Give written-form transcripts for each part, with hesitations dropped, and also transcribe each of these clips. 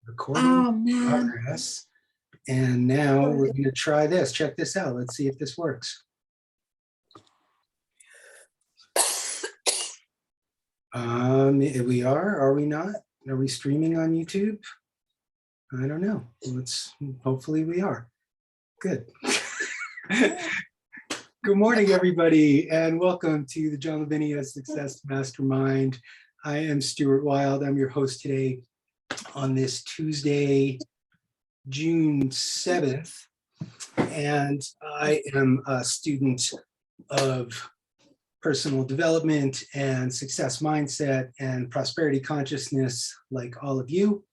Recording Oh man. progress. And now we're going to try this. Check this out. Let's see if this works. We are we not? Are we streaming on YouTube? I don't know. Hopefully we are. Good. Good morning, everybody, and welcome to the John Lavinia Success Mastermind. I am Stuart Wilde. I'm your host today on this Tuesday, June 7th, and I am a student of personal development and success mindset and prosperity consciousness, like all of you.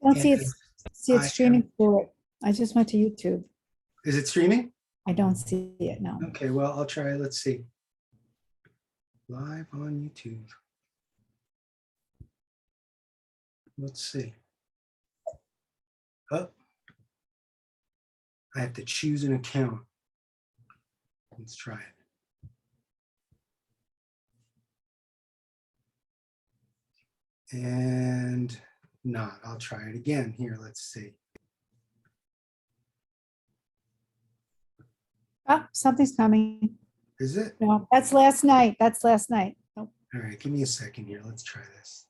I don't see it's streaming for it. I just went to YouTube. Is it streaming? I don't see it now. Okay, well, I'll try. Let's see. Live on YouTube. Let's see. Oh, I have to choose an account. Let's try it. And not. I'll try it again. Here, let's see. Oh, something's coming. Is it? No, that's last night. That's last night. Nope. All right, give me a second here. Let's try this.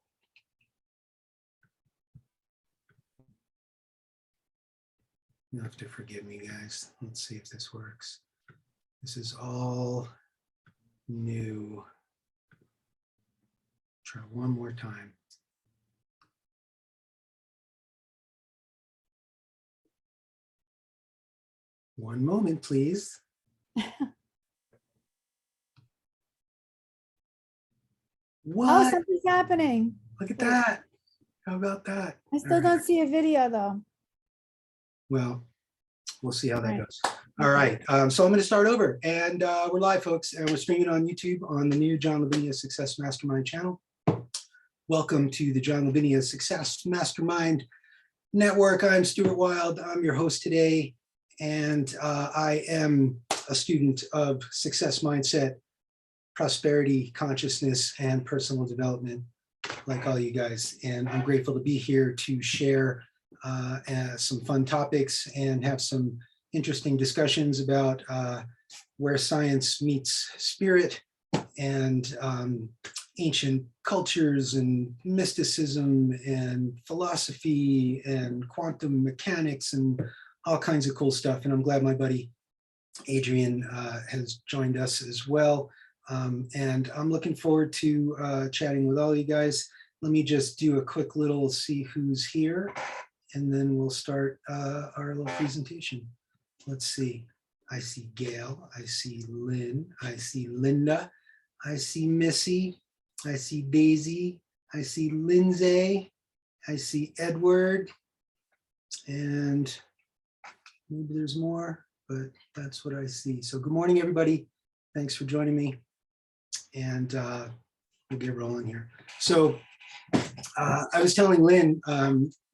You'll have to forgive me, guys. Let's see if this works. This is all new. Try one more time. One moment, please. What? Oh, something's happening. Look at that. How about that? I still don't see a video though. Well, we'll see how that Right. goes. All right. So I'm going to start over. And we're live, folks. And we're streaming on YouTube on the new John Lavinia Success Mastermind channel. Welcome to the John Lavinia Success Mastermind Network. I'm Stuart Wilde. I'm your host today. And I am a student of success mindset, prosperity, consciousness, and personal development, like all you guys. And I'm grateful to be here to share some fun topics and have some interesting discussions about where science meets spirit and ancient cultures and mysticism and philosophy and quantum mechanics and all kinds of cool stuff. And I'm glad my buddy Adrian has joined us as well. And I'm looking forward to chatting with all you guys. Let me just do a quick little see who's here, and then we'll start our little presentation. Let's see. I see Gail. I see Lynn. I see Linda. I see Missy. I see Daisy. I see Lindsay. I see Edward. And maybe there's more, but that's what I see. So good morning, everybody. Thanks for joining me. And we'll get rolling here. So I was telling Lynn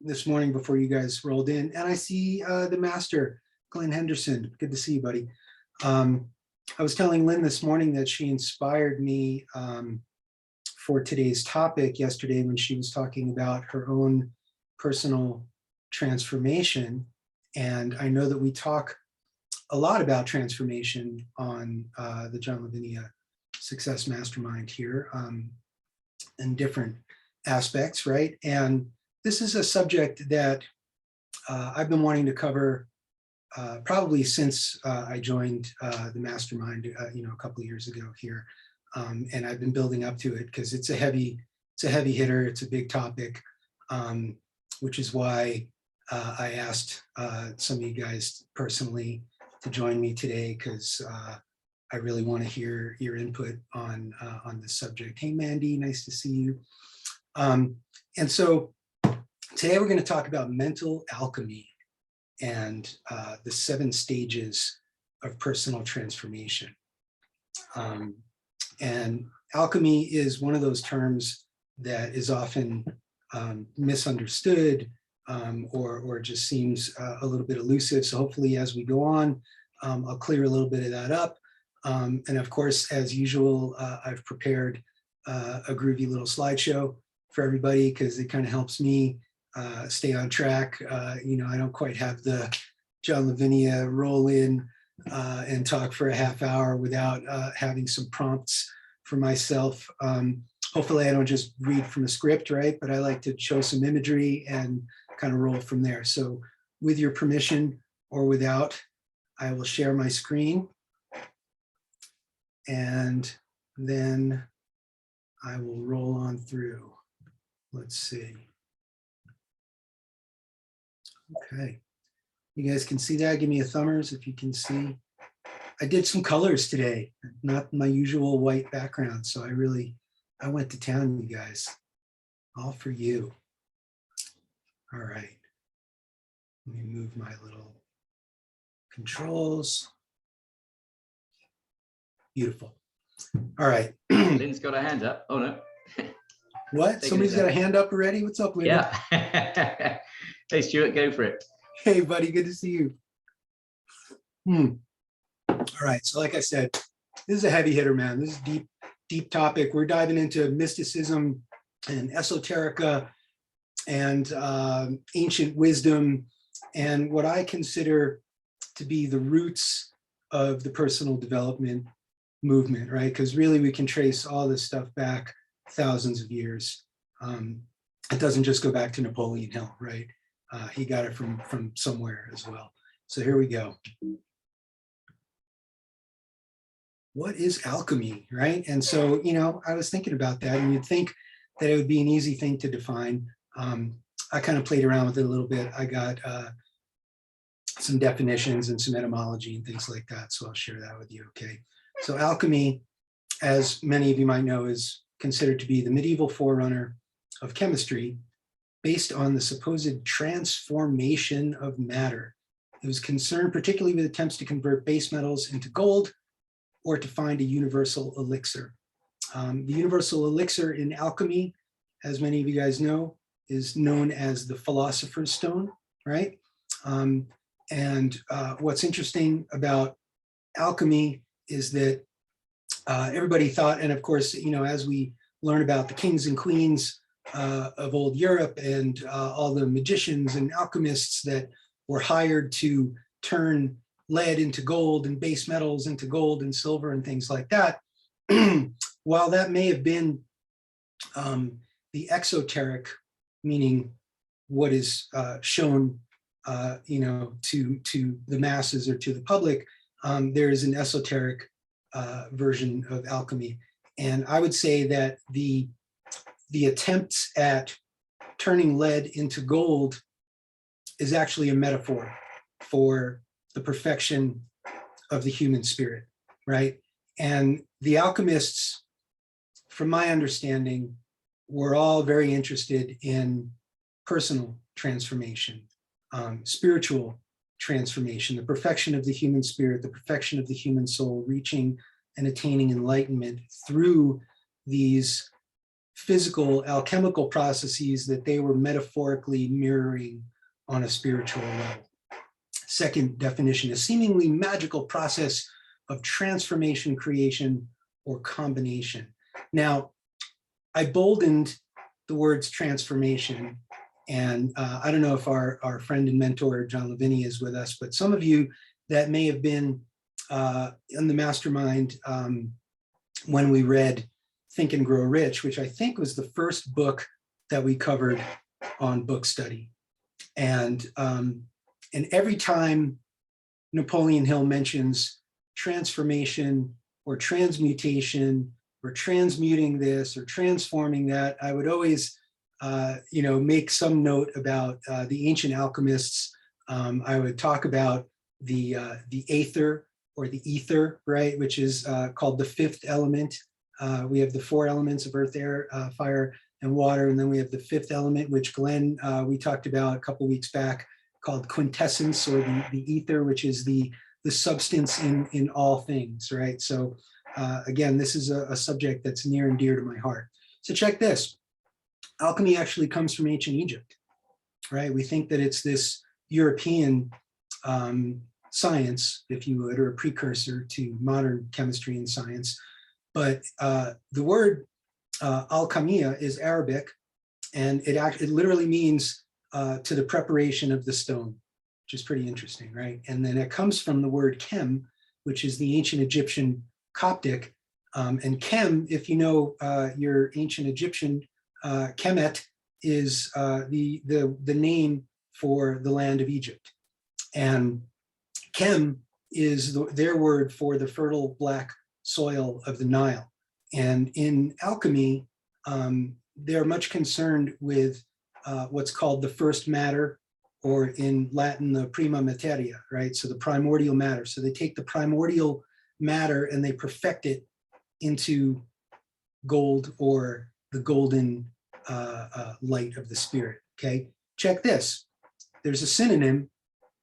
this morning before you guys rolled in, and I see the master, Glenn Henderson. Good to see you, buddy. I was telling Lynn this morning that she inspired me for today's topic yesterday when she was talking about her own personal transformation. And I know that we talk a lot about transformation on the John Lavinia Success Mastermind here in different aspects, right? And this is a subject that I've been wanting to cover probably since I joined the Mastermind, a couple of years ago here. And I've been building up to it because it's a heavy hitter. It's a big topic, which is why I asked some of you guys personally to join me today, because I really want to hear your input on this subject. Hey, Mandy, nice to see you. And so today we're going to talk about mental alchemy and the 7 stages of personal transformation. And alchemy is one of those terms that is often misunderstood or just seems a little bit elusive. So hopefully as we go on, I'll clear a little bit of that up. And of course, as usual, I've prepared a groovy little slideshow for everybody because it kind of helps me stay on track. I don't quite have the John Lavinia roll in and talk for a half hour without having some prompts for myself. Hopefully I don't just read from a script, right? But I like to show some imagery and kind of roll from there. So with your permission or without, I will share my screen. And then I will roll on through. Let's see. Okay. You guys can see that? Give me a thumbers if you can see. I did some colors today, not my usual white background. So I went to town, you guys. All for you. All right. Let me move my little controls. Beautiful. All right. Lynn's got her hand up. Oh, no. What? Somebody's got a hand up already? What's up, Lynn? Yeah. Hey, Stuart, go for it. Hey, buddy. Good to see you. All right. So like I said, this is a heavy hitter, man. This is deep, deep topic. We're diving into mysticism and esoterica and ancient wisdom and what I consider to be the roots of the personal development movement, right? Because really we can trace all this stuff back thousands of years. It doesn't just go back to Napoleon Hill, right? He got it from somewhere as well. So here we go. What is alchemy, right? And so, I was thinking about that, and you'd think that it would be an easy thing to define. I kind of played around with it a little bit. I got some definitions and some etymology and things like that. So I'll share that with you, okay? So alchemy, as many of you might know, is considered to be the medieval forerunner of chemistry based on the supposed transformation of matter. It was concerned particularly with attempts to convert base metals into gold or to find a universal elixir. The universal elixir in alchemy, as many of you guys know, is known as the philosopher's stone, right? What's interesting about alchemy is that everybody thought, and of course, as we learn about the kings and queens of old Europe and all the magicians and alchemists that were hired to turn lead into gold and base metals into gold and silver and things like that, while that may have been the exoteric, meaning what is shown to the masses or to the public, there is an esoteric version of alchemy. And I would say that the attempts at turning lead into gold is actually a metaphor for the perfection of the human spirit, right? And the alchemists, from my understanding, were all very interested in personal transformation, spiritual transformation, the perfection of the human spirit, the perfection of the human soul, reaching and attaining enlightenment through these physical alchemical processes that they were metaphorically mirroring on a spiritual level. Second definition, a seemingly magical process of transformation, creation, or combination. Now, I boldened the words transformation, and I don't know if our friend and mentor, John Lavinia, is with us, but some of you that may have been in the Mastermind when we read Think and Grow Rich, which I think was the first book that we covered on book study. And every time Napoleon Hill mentions transformation or transmutation or transmuting this or transforming that, I would always make some note about the ancient alchemists. I would talk about the aether or the ether, right, which is called the fifth element. We have the four elements of earth, air, fire, and water, and then we have the fifth element, which Glenn, we talked about a couple weeks back, called quintessence, or the ether, which is the substance in all things, right? So again, this is a subject that's near and dear to my heart. So check this. Alchemy actually comes from ancient Egypt, right? We think that it's this European science, if you would, or a precursor to modern chemistry and science. But the word alchemia is Arabic, and it literally means to the preparation of the stone, which is pretty interesting, right? And then it comes from the word chem, which is the ancient Egyptian Coptic. And chem, if you know your ancient Egyptian, Kemet is the name for the land of Egypt. And chem is their word for the fertile black soil of the Nile. And in alchemy, they're much concerned with what's called the first matter, or in Latin, the prima materia, right? So the primordial matter. So they take the primordial matter and they perfect it into gold, or the golden light of the spirit, okay? Check this. There's a synonym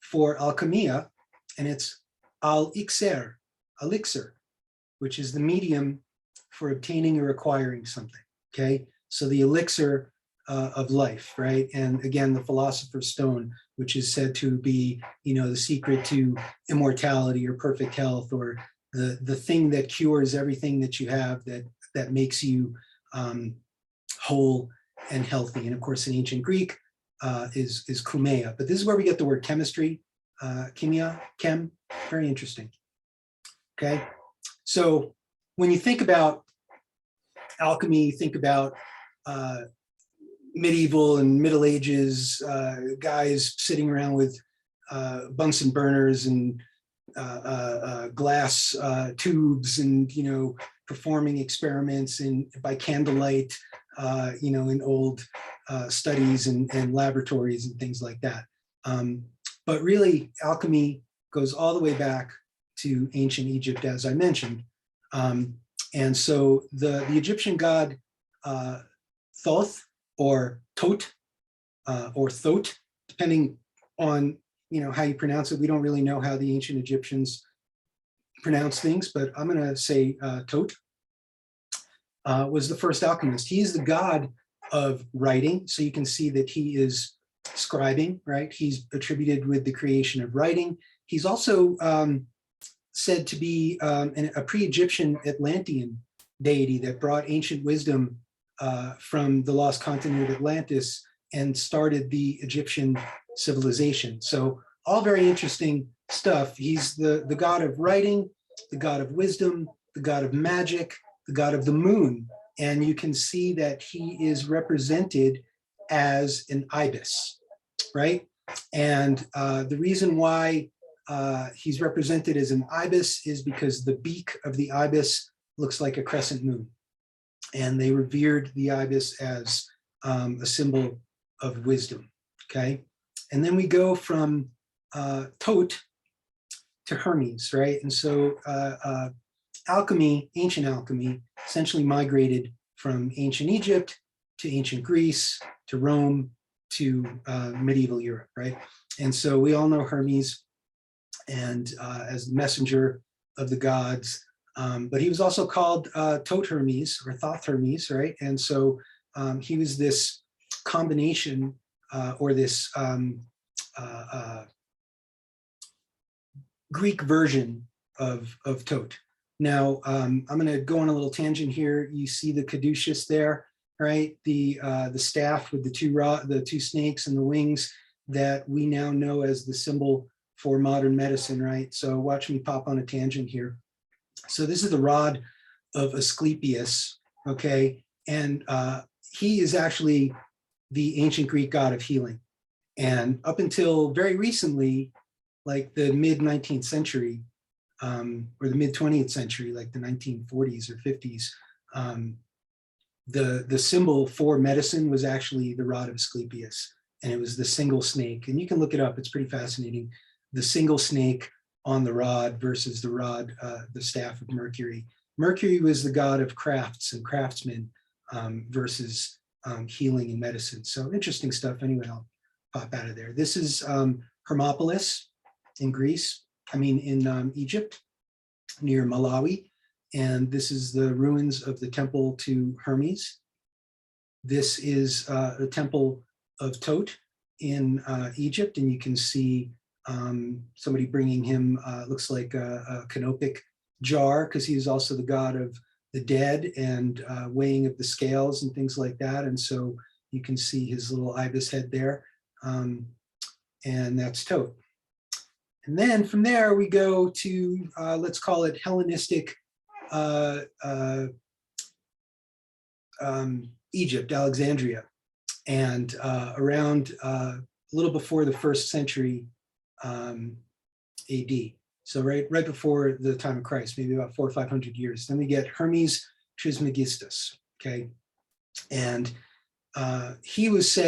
for alchemia, and it's elixir, which is the medium for obtaining or acquiring something, okay? So the elixir of life, right? And again, the philosopher's stone, which is said to be, the secret to immortality or perfect health, or the thing that cures everything that you have, that makes you whole and healthy. And of course, in ancient Greek is kumeia. But this is where we get the word chemistry, chemia, chem, very interesting. Okay, so when you think about alchemy, think about medieval and Middle Ages guys sitting around with Bunsen burners and glass tubes, and performing experiments by candlelight, in old studies and laboratories and things like that. But really, alchemy goes all the way back to ancient Egypt, as I mentioned. And so the Egyptian god Thoth, or Tot, or Thot, depending on how you pronounce it. We don't really know how the ancient Egyptians pronounce things, but I'm going to say Tot was the first alchemist. He is the god of writing, so you can see that he is scribing, right? He's attributed with the creation of writing. He's also said to be a pre-Egyptian Atlantean deity that brought ancient wisdom from the lost continent of Atlantis and started the Egyptian civilization. So all very interesting stuff. He's the god of writing, the god of wisdom, the god of magic, the god of the moon. And you can see that he is represented as an ibis, right? And the reason why he's represented as an ibis is because the beak of the ibis looks like a crescent moon. And they revered the ibis as a symbol of wisdom, okay? And then we go from Tot to Hermes, right? And so alchemy, ancient alchemy, essentially migrated from ancient Egypt to ancient Greece to Rome to medieval Europe, right? And so we all know Hermes and as the messenger of the gods, but he was also called Tot Hermes or Thoth Hermes, right? And so he was this combination or this Greek version of Tot. Now, I'm going to go on a little tangent here. You see the caduceus there, right? The staff with the two snakes and the wings that we now know as the symbol for modern medicine, right? So watch me pop on a tangent here. So this is the rod of Asclepius, okay? And he is actually the ancient Greek god of healing. And up until very recently, like the mid-19th century, or the mid-20th century, like the 1940s or 50s, the symbol for medicine was actually the rod of Asclepius, and it was the single snake. And you can look it up, it's pretty fascinating. The single snake on the rod versus the rod, the staff of Mercury. Mercury was the god of crafts and craftsmen versus healing and medicine. So interesting stuff. Anyway, I'll pop out of there. This is Hermopolis in Greece, in Egypt, near Malawi. And this is the ruins of the temple to Hermes. This is the temple of Tot in Egypt. And you can see somebody bringing him, looks like a canopic jar, because he's also the god of the dead and weighing of the scales and things like that. And so you can see his little ibis head there. and that's Thoth. And then from there we go to, let's call it Hellenistic Egypt, Alexandria, and around a little before the 1st century AD. So right before the time of Christ, maybe about 400 or 500 years. Then we get Hermes Trismegistus, okay? And he's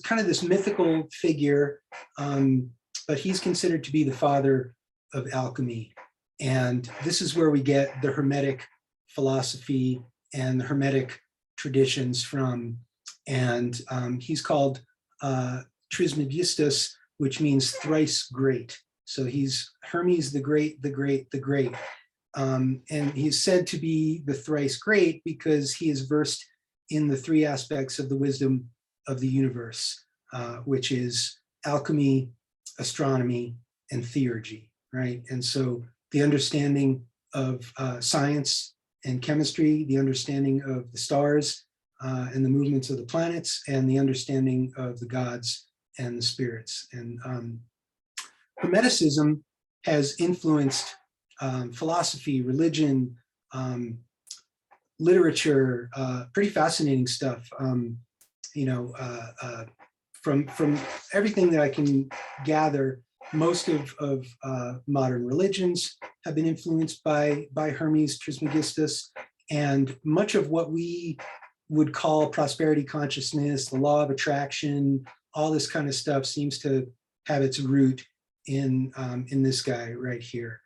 kind of this mythical figure, but he's considered to be the father of alchemy. And this is where we get the Hermetic philosophy and the Hermetic traditions from. And he's called Trismegistus, which means thrice great. So he's Hermes the Great, the Great, the Great. And he's said to be the thrice great because he is versed in the 3 aspects of the wisdom of the universe, which is alchemy, astronomy, and theurgy, right? And so the understanding of science and chemistry, the understanding of the stars and the movements of the planets, and the understanding of the gods and the spirits. And Hermeticism has influenced philosophy, religion, literature, pretty fascinating stuff. From everything that I can gather, most of modern religions have been influenced by Hermes Trismegistus, and much of what we would call prosperity consciousness, the law of attraction, all this kind of stuff seems to have its root in this guy right here.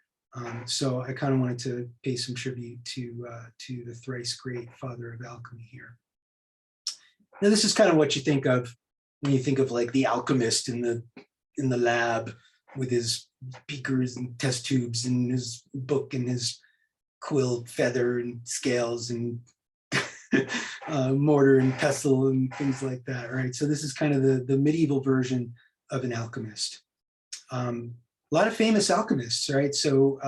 So I kind of wanted to pay some tribute to the thrice great father of alchemy here. Now this is kind of what you think of when you think of like the alchemist in the lab with his beakers and test tubes and his book and his quill feather and scales and mortar and pestle and things like that, right? So this is kind of the medieval version of an alchemist. A lot of famous alchemists, right? So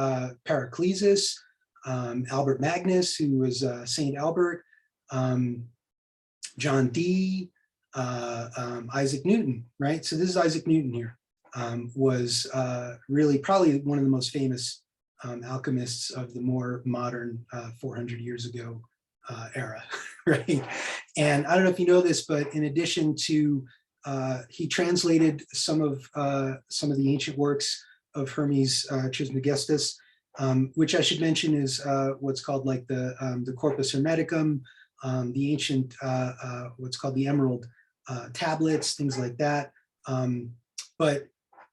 Paracelsus, Albert Magnus, who was Saint Albert, John Dee, Isaac Newton, right? So this is Isaac Newton here, was really probably one of the most famous alchemists of the more modern 400 years ago era, right? And I don't know if you know this, but in addition to, he translated some of the ancient works of Hermes Trismegistus, which I should mention is what's called like the Corpus Hermeticum, the ancient, what's called the Emerald tablets, things like that. But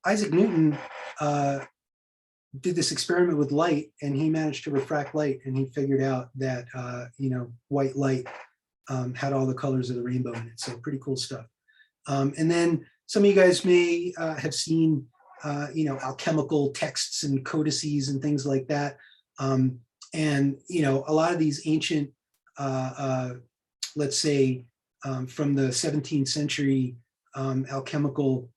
Isaac Newton did this experiment with light, and he managed to refract light, and he figured out that white light had all the colors of the rainbow in it. So pretty cool stuff. And then some of you guys may have seen alchemical texts and codices and things like that. And a lot of these ancient, let's say from the 17th century alchemical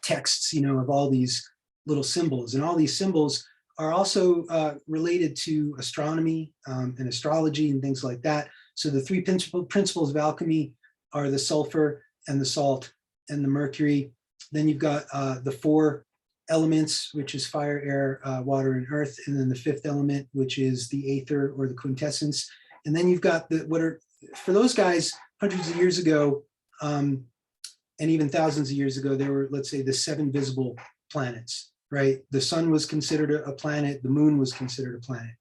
texts, of all these little symbols, and all these symbols are also related to astronomy and astrology and things like that. So the 3 principles of alchemy are the sulfur and the salt and the mercury. Then you've got the 4 elements, which is fire, air, water, and earth, and then the 5th element, which is the aether or the quintessence. And then you've got what are, for those guys, hundreds of years ago, and even thousands of years ago, there were, let's say, the 7 visible planets, right? The sun was considered a planet, the moon was considered a planet,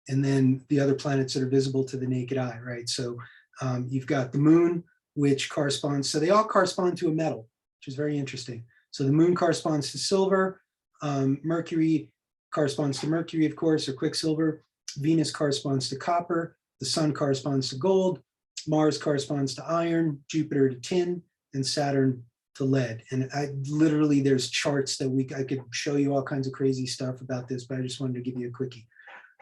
and then the other planets that are visible to the naked eye, right? So you've got the moon, which corresponds, so they all correspond to a metal, which is very interesting. So the moon corresponds to silver, Mercury corresponds to mercury, of course, or quicksilver, Venus corresponds to copper, the sun corresponds to gold, Mars corresponds to iron, Jupiter to tin, and Saturn to lead. And literally there's charts that I could show you all kinds of crazy stuff about this, but I just wanted to give you a quickie.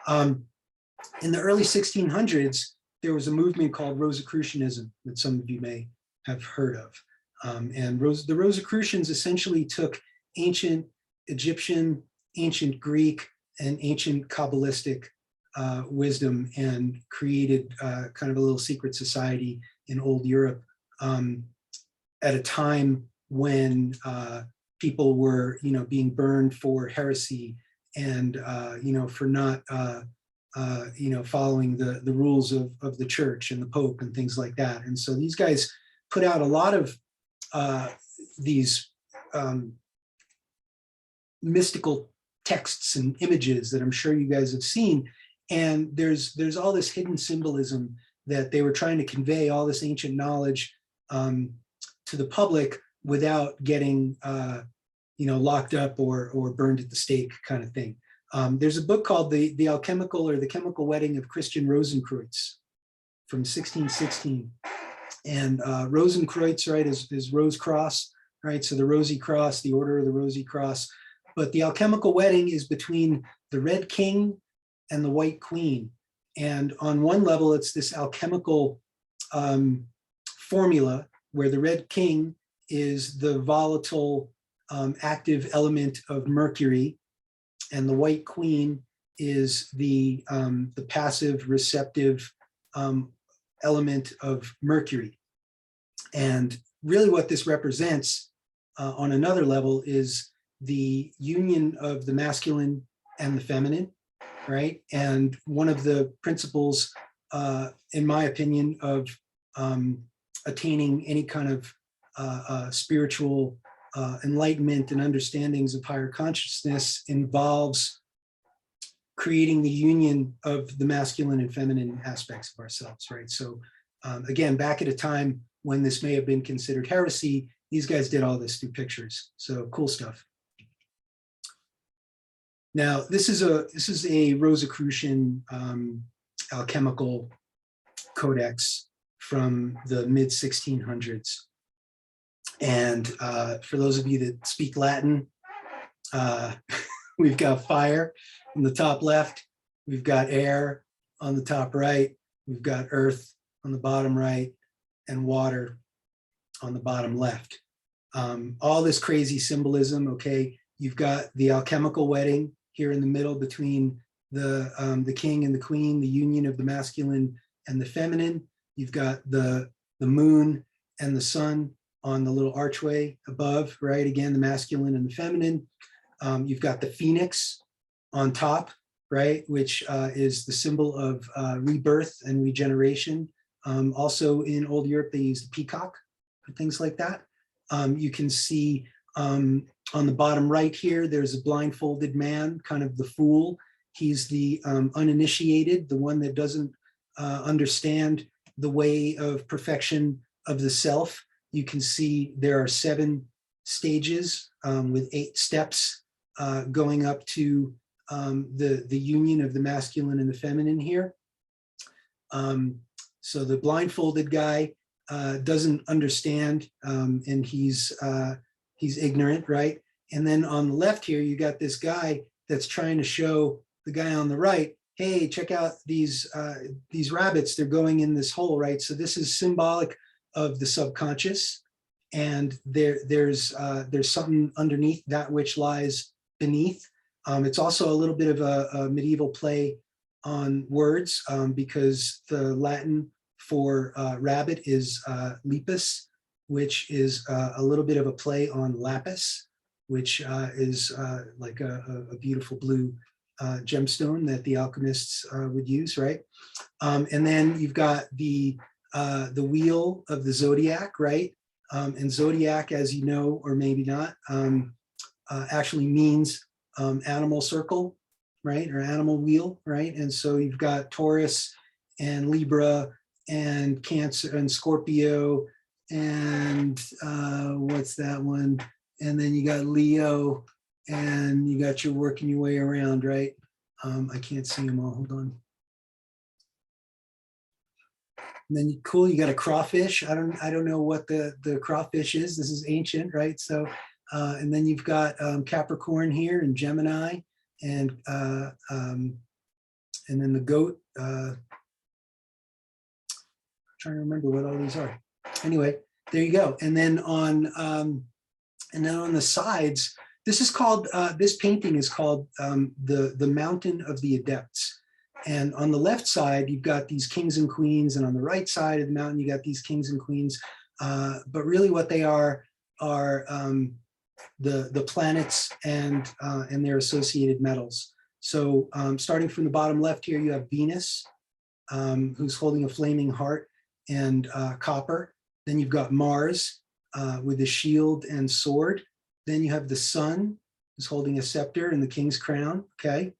In the early 1600s, there was a movement called Rosicrucianism that some of you may have heard of. And the Rosicrucians essentially took ancient Egyptian, ancient Greek, and ancient Kabbalistic wisdom and created kind of a little secret society in old Europe at a time when people were, being burned for heresy and, for not, following the rules of the church and the Pope and things like that. And so these guys put out a lot of these mystical texts and images that I'm sure you guys have seen. And there's all this hidden symbolism that they were trying to convey, all this ancient knowledge to the public without getting locked up or burned at the stake kind of thing. There's a book called the Alchemical or the Chemical Wedding of Christian Rosenkreuz from 1616. And Rosenkreuz, right, is Rose Cross, right? So the Rosy Cross, the Order of the Rosy Cross. But the alchemical wedding is between the Red King and the White Queen. And on one level, it's this alchemical formula where the Red King is the volatile active element of Mercury, and the White Queen is the passive receptive element of Mercury. And really what this represents on another level is the union of the masculine and the feminine, right? And one of the principles, in my opinion, of attaining any kind of spiritual enlightenment and understandings of higher consciousness involves creating the union of the masculine and feminine aspects of ourselves, right? So again, back at a time when this may have been considered heresy, these guys did all this through pictures. So cool stuff. Now, this is a Rosicrucian alchemical codex from the mid 1600s. And for those of you that speak Latin, we've got fire on the top left, we've got air on the top right, we've got earth on the bottom right, and water on the bottom left. All this crazy symbolism, okay? You've got the alchemical wedding here in the middle between the king and the queen, the union of the masculine and the feminine. You've got the moon and the sun on the little archway above, right? Again, the masculine and the feminine. You've got the phoenix on top, right? Which is the symbol of rebirth and regeneration. Also in old Europe, they used the peacock for things like that. You can see on the bottom right here, there's a blindfolded man, kind of the fool. He's the uninitiated, the one that doesn't understand the way of perfection of the self. You can see there are 7 stages with 8 steps going up to the union of the masculine and the feminine here. So the blindfolded guy doesn't understand, and he's ignorant, right? And then on the left here, you got this guy that's trying to show the guy on the right, hey, check out these rabbits, they're going in this hole, right? So this is symbolic of the subconscious, and there's something underneath that which lies beneath. It's also a little bit of a medieval play on words, because the Latin for rabbit is lepus, which is a little bit of a play on lapis, which is like a beautiful blue gemstone that the alchemists would use, right? And then you've got the wheel of the zodiac, right? And zodiac, as you know, or maybe not, actually means animal circle, right? Or animal wheel, right? And so you've got Taurus and Libra and Cancer and Scorpio and what's that one? And then you got Leo, and you got your working your way around, right? I can't see them all, hold on. And then cool, you got a crawfish. I don't know what the crawfish is. This is ancient, right? So, and then you've got Capricorn here and Gemini, and then the goat. Trying to remember what all these are. Anyway, there you go. And then on the sides, this is called this painting is called the Mountain of the Adepts. And on the left side, you've got these kings and queens, and on the right side of the mountain, you got these kings and queens. But really, what they are are the planets and their associated metals. So starting from the bottom left here, you have Venus, who's holding a flaming heart and copper. Then you've got Mars with a shield and sword. Then you have the sun, who's holding a scepter and the king's crown, okay?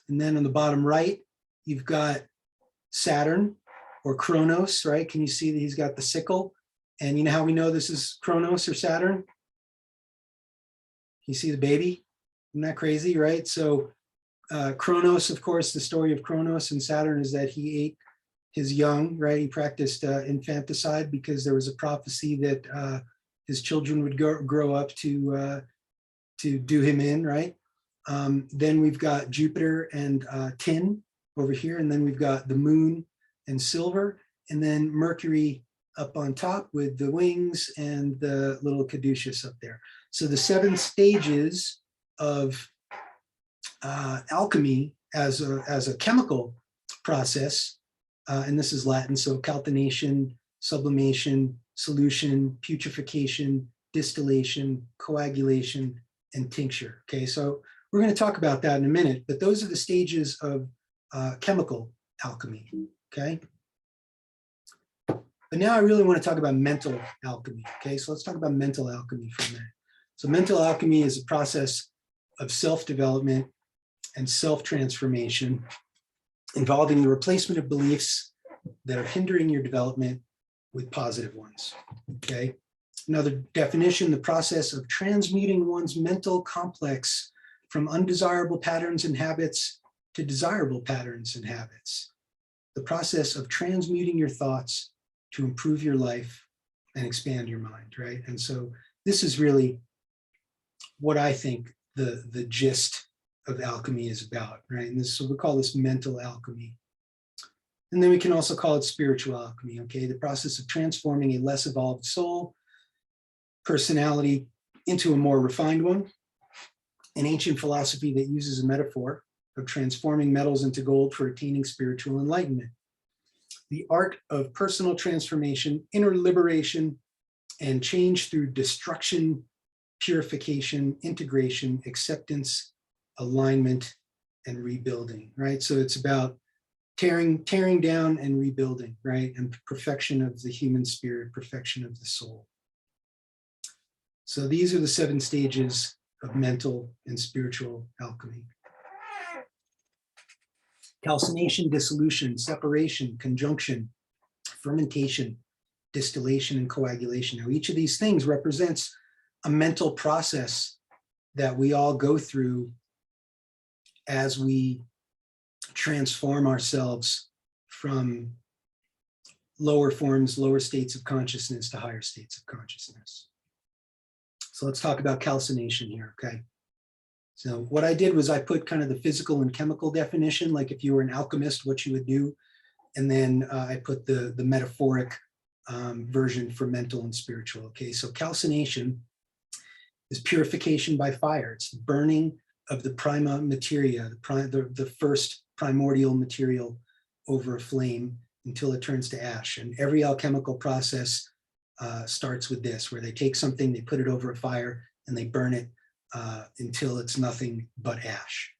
And then on the bottom right, you've got Saturn or Kronos, right? Can you see that he's got the sickle? And you know how we know this is Kronos or Saturn? You see the baby? Isn't that crazy, right? So Kronos, of course, the story of Kronos and Saturn is that he ate his young, right? He practiced infanticide because there was a prophecy that his children would grow up to do him in, right? Then we've got Jupiter and tin over here, and then we've got the moon and silver, and then Mercury up on top with the wings and the little caduceus up there. So the 7 stages of alchemy as a chemical process, and this is Latin, so calcination, sublimation, solution, putrefaction, distillation, coagulation, and tincture. Okay, so we're going to talk about that in a minute, but those are the stages of chemical alchemy. Okay. But now I really want to talk about mental alchemy. Okay, so let's talk about mental alchemy for a minute. So mental alchemy is a process of self-development and self-transformation involving the replacement of beliefs that are hindering your development with positive ones. Okay. Another definition, the process of transmuting one's mental complex from undesirable patterns and habits to desirable patterns and habits. The process of transmuting your thoughts to improve your life and expand your mind, right? And so this is really what I think the gist of alchemy is about, right? And this, so we call this mental alchemy. And then we can also call it spiritual alchemy, okay? The process of transforming a less evolved soul, personality into a more refined one. An ancient philosophy that uses a metaphor of transforming metals into gold for attaining spiritual enlightenment. The art of personal transformation, inner liberation, and change through destruction, purification, integration, acceptance, alignment, and rebuilding, right? So it's about tearing down and rebuilding, right? And perfection of the human spirit, perfection of the soul. So these are the 7 stages of mental and spiritual alchemy. Calcination, dissolution, separation, conjunction, fermentation, distillation, and coagulation. Now, each of these things represents a mental process that we all go through as we transform ourselves from lower forms, lower states of consciousness to higher states of consciousness. So let's talk about calcination here, okay? So what I did was I put kind of the physical and chemical definition, like if you were an alchemist, what you would do. And then I put the metaphoric version for mental and spiritual, okay? So calcination is purification by fire. It's the burning of the prima materia, the first primordial material over a flame until it turns to ash. And every alchemical process starts with this, where they take something, they put it over a fire, and they burn it until it's nothing but ash.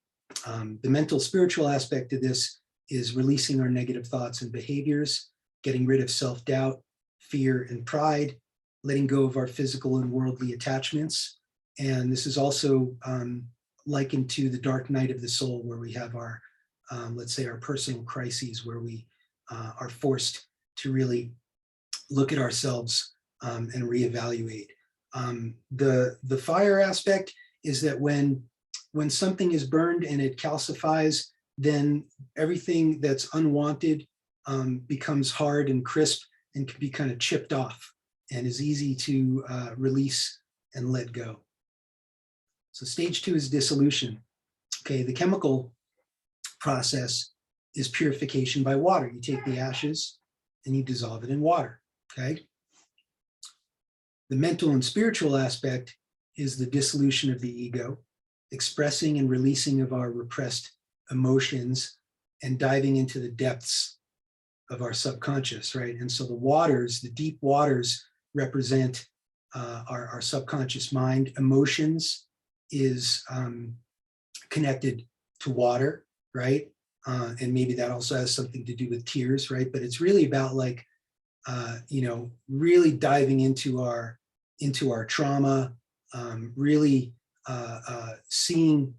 The mental spiritual aspect of this is releasing our negative thoughts and behaviors, getting rid of self-doubt, fear, and pride, letting go of our physical and worldly attachments. And this is also likened to the dark night of the soul, where we have our, let's say, our personal crises, where we are forced to really look at ourselves and reevaluate. The fire aspect is that when something is burned and it calcifies, then everything that's unwanted becomes hard and crisp and can be kind of chipped off and is easy to release and let go. So stage 2 is dissolution. Okay, the chemical process is purification by water. You take the ashes and you dissolve it in water, okay? The mental and spiritual aspect is the dissolution of the ego, expressing and releasing of our repressed emotions and diving into the depths of our subconscious, right? And so the waters, the deep waters, represent our subconscious mind. Emotions is connected to water, right? And maybe that also has something to do with tears, right? But it's really about like, really diving into our trauma, really seeing,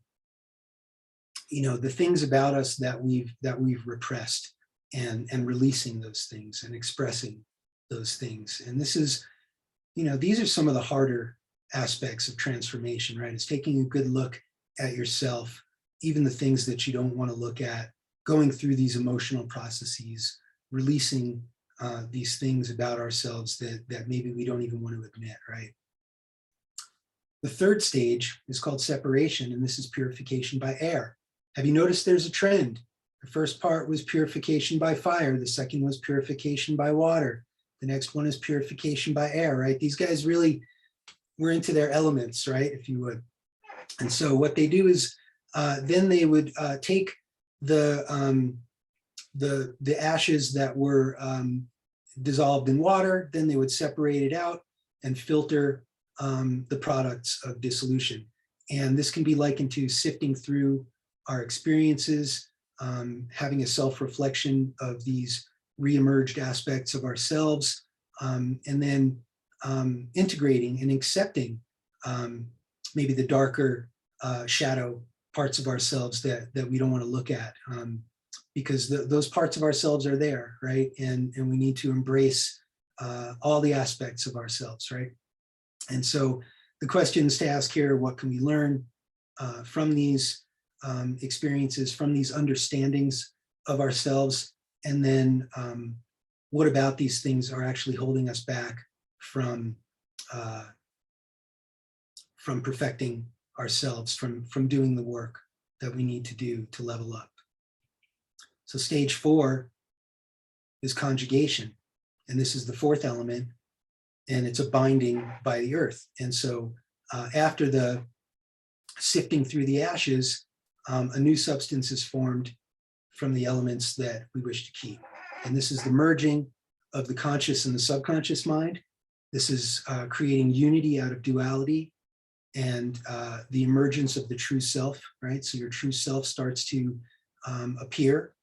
the things about us that we've repressed, and releasing those things and expressing those things. And this is, these are some of the harder aspects of transformation, right? It's taking a good look at yourself, even the things that you don't want to look at, going through these emotional processes, releasing these things about ourselves that maybe we don't even want to admit, right? The third stage is called separation, and this is purification by air. Have you noticed there's a trend? The first part was purification by fire. The second was purification by water. The next one is purification by air, right? These guys really were into their elements, right? If you would. And so what they do is then they would take the ashes that were dissolved in water, then they would separate it out and filter the products of dissolution. And this can be likened to sifting through our experiences, having a self-reflection of these re-emerged aspects of ourselves, and then integrating and accepting maybe the darker shadow parts of ourselves that we don't want to look at, because those parts of ourselves are there, right? And we need to embrace all the aspects of ourselves, right? And so the questions to ask here: what can we learn from these experiences, from these understandings of ourselves? And then what about these things are actually holding us back from perfecting ourselves, from doing the work that we need to do to level up? So stage 4 is conjugation. And this is the fourth element, and it's a binding by the earth. And so after the sifting through the ashes, a new substance is formed from the elements that we wish to keep. And this is the merging of the conscious and the subconscious mind. This is creating unity out of duality, and the emergence of the true self, right? So your true self starts to appear.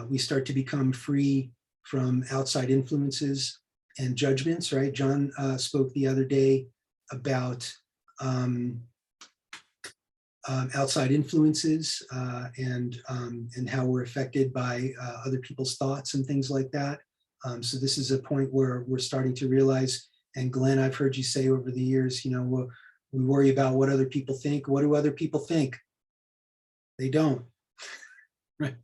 We start to become free from outside influences and judgments, right? John spoke the other day about outside influences and how we're affected by other people's thoughts and things like that. So this is a point where we're starting to realize, and Glenn, I've heard you say over the years, we worry about what other people think. What do other people think? They don't, right?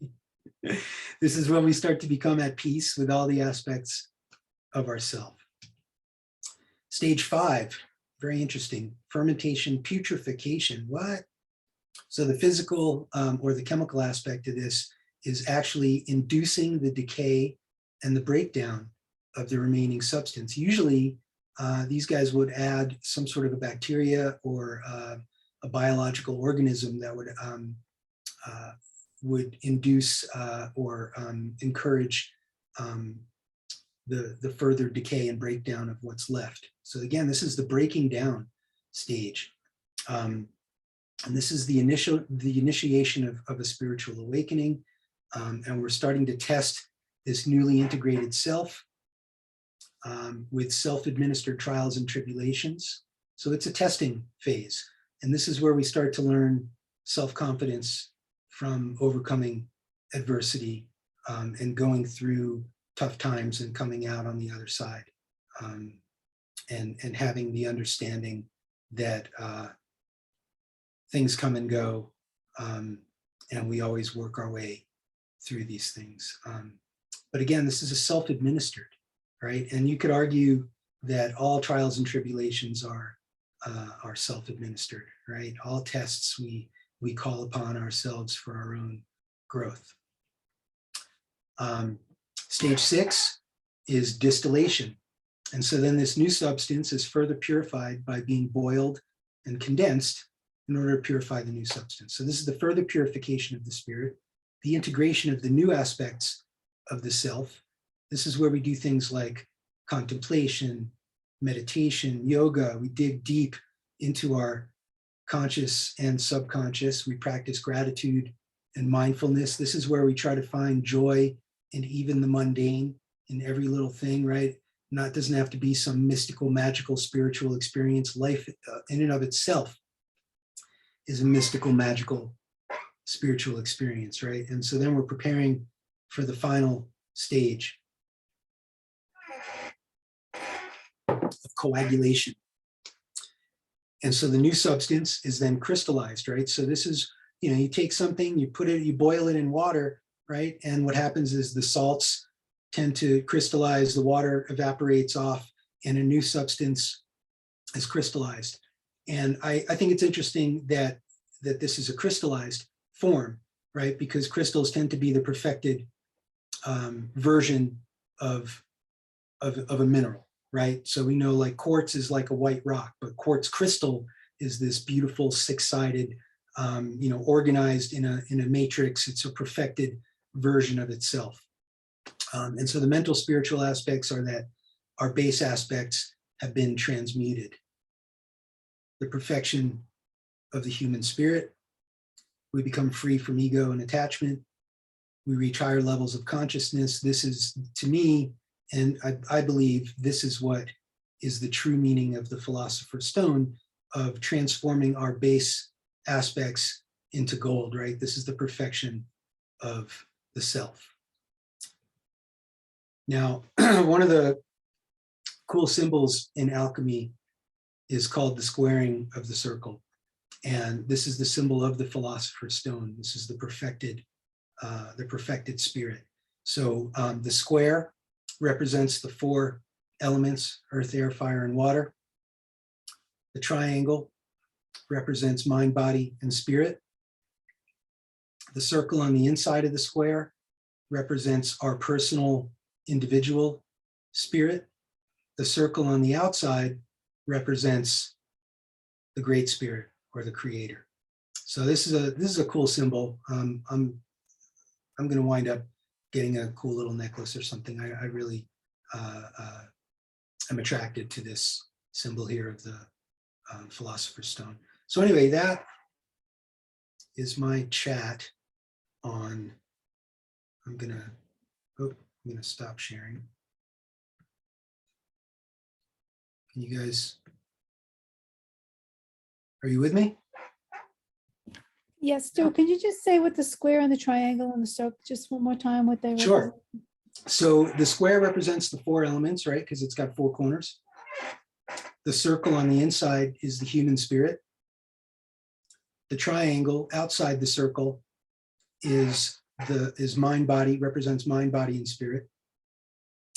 This is when we start to become at peace with all the aspects of ourself. Stage 5, very interesting, fermentation, putrefaction. What? So the physical or the chemical aspect of this is actually inducing the decay and the breakdown of the remaining substance. Usually, these guys would add some sort of a bacteria or a biological organism that would induce or encourage the further decay and breakdown of what's left. So again, this is the breaking down stage. And this is the initiation of a spiritual awakening. And we're starting to test this newly integrated self with self-administered trials and tribulations. So it's a testing phase. And this is where we start to learn self-confidence from overcoming adversity and going through tough times and coming out on the other side, and having the understanding that things come and go, and we always work our way through these things. But again, this is a self-administered, right? And you could argue that all trials and tribulations are self-administered, right? All tests we call upon ourselves for our own growth. Stage 6 is distillation. And so then this new substance is further purified by being boiled and condensed in order to purify the new substance. So this is the further purification of the spirit, the integration of the new aspects of the self. This is where we do things like contemplation, meditation, yoga. We dig deep into our conscious and subconscious. We practice gratitude and mindfulness. This is where we try to find joy in even the mundane, in every little thing, right? Not doesn't have to be some mystical, magical, spiritual experience. Life in and of itself is a mystical, magical, spiritual experience, right? And so then we're preparing for the final stage of coagulation. And so the new substance is then crystallized, right? So this is, you take something, you put it, you boil it in water, right? And what happens is the salts tend to crystallize, the water evaporates off, and a new substance is crystallized. And I think it's interesting that this is a crystallized form, right? Because crystals tend to be the perfected version of a mineral, right? So we know like quartz is like a white rock, but quartz crystal is this beautiful six-sided, organized in a matrix. It's a perfected version of itself. And so the mental spiritual aspects are that our base aspects have been transmuted. The perfection of the human spirit. We become free from ego and attachment. We reach higher levels of consciousness. This is, to me, and I believe this is what is the true meaning of the Philosopher's Stone, of transforming our base aspects into gold, right? This is the perfection of the self. Now, one of the cool symbols in alchemy is called the squaring of the circle. And this is the symbol of the Philosopher's Stone. This is the perfected spirit. So the square represents the four elements: earth, air, fire, and water. The triangle represents mind, body, and spirit. The circle on the inside of the square represents our personal, individual spirit. The circle on the outside represents the Great Spirit, or the Creator. So this is a cool symbol. I'm going to wind up getting a cool little necklace or something. I really am attracted to this symbol here of the Philosopher's Stone. So anyway, that is my chat on. I'm gonna stop sharing. Can you guys? Are you with me? Yes, Stuart, can you just say what the square and the triangle and the circle, just one more time, what they Sure. represent? So the square represents the four elements, right? Because it's got four corners. The circle on the inside is the human spirit. The triangle outside the circle is mind, body, represents mind, body, and spirit.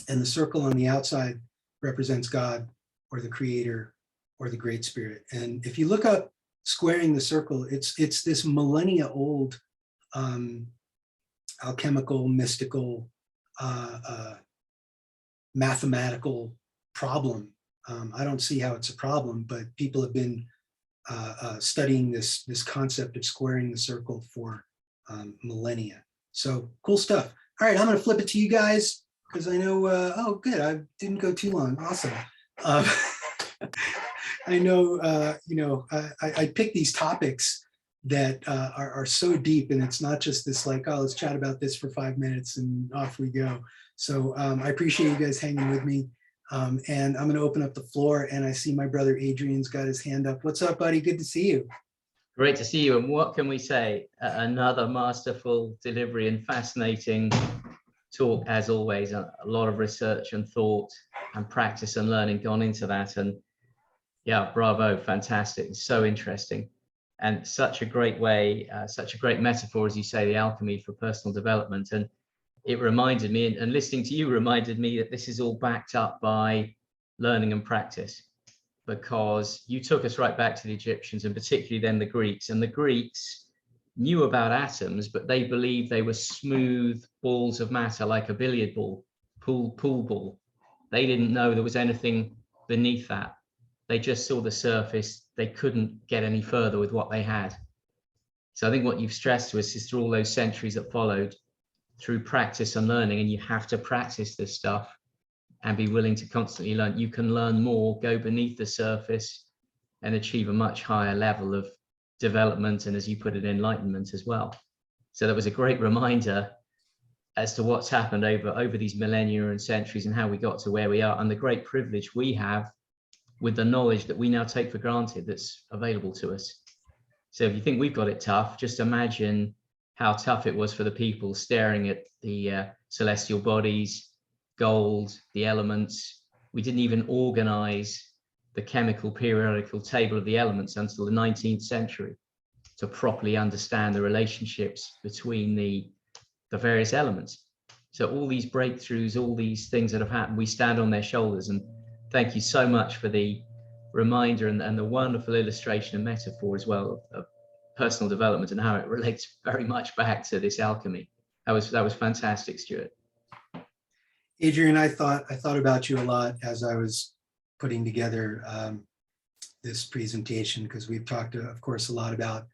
And the circle on the outside represents God, or the Creator, or the Great Spirit. And if you look up squaring the circle, it's this millennia old alchemical, mystical, mathematical problem. I don't see how it's a problem, but people have been studying this concept of squaring the circle for millennia. So cool stuff. All right, I'm going to flip it to you guys because I know. Oh, good. I didn't go too long. Awesome. I know. I picked these topics that are so deep, and it's not just this like, oh, let's chat about this for 5 minutes and off we go. So I appreciate you guys hanging with me. And I'm going to open up the floor, and I see my brother Adrian's got his hand up. What's up, buddy? Good to see you. Great to see you. And what can we say? Another masterful delivery and fascinating talk, as always. A lot of research and thought and practice and learning gone into that. And yeah, bravo, fantastic. So interesting. And such a great way, such a great metaphor, as you say, the alchemy for personal development. And it reminded me, and listening to you reminded me, that this is all backed up by learning and practice, because you took us right back to the Egyptians, and particularly then the Greeks. And the Greeks knew about atoms, but they believed they were smooth balls of matter, like a billiard ball, pool ball. They didn't know there was anything beneath that. They just saw the surface. They couldn't get any further with what they had. So I think what you've stressed to us is through all those centuries that followed, through practice and learning, and you have to practice this stuff, and be willing to constantly learn. You can learn more, go beneath the surface, and achieve a much higher level of development, and, as you put it, enlightenment as well. So that was a great reminder as to what's happened over these millennia and centuries, and how we got to where we are, and the great privilege we have with the knowledge that we now take for granted that's available to us. So if you think we've got it tough, just imagine how tough it was for the people staring at the celestial bodies, gold, the elements. We didn't even organize the chemical periodical table of the elements until the 19th century to properly understand the relationships between the various elements. So all these breakthroughs, all these things that have happened, we stand on their shoulders. And thank you so much for the reminder and the wonderful illustration and metaphor as well of personal development and how it relates very much back to this alchemy. That was fantastic, Stuart. Adrian, I thought about you a lot as I was putting together this presentation, because we've talked, of course, a lot about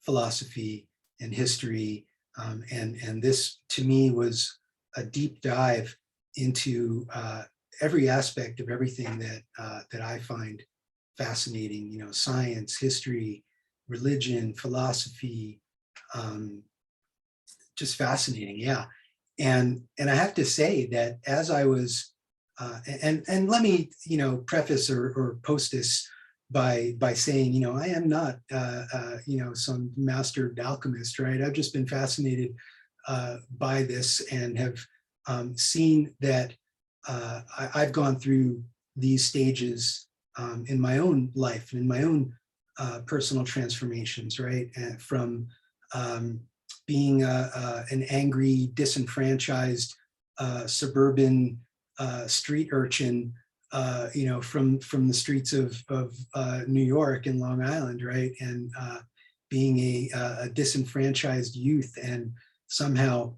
philosophy and history, and this to me was a deep dive into every aspect of everything that I find fascinating. You know, science, history, religion, philosophy, just fascinating. Yeah. And I have to say that as I was, and let me, preface or post this by saying, I am not, some mastered alchemist, right? I've just been fascinated by this and have seen that I've gone through these stages in my own life and in my own personal transformations, right? And from being an angry, disenfranchised suburban street urchin, from the streets of New York and Long Island, right? And being a disenfranchised youth, and somehow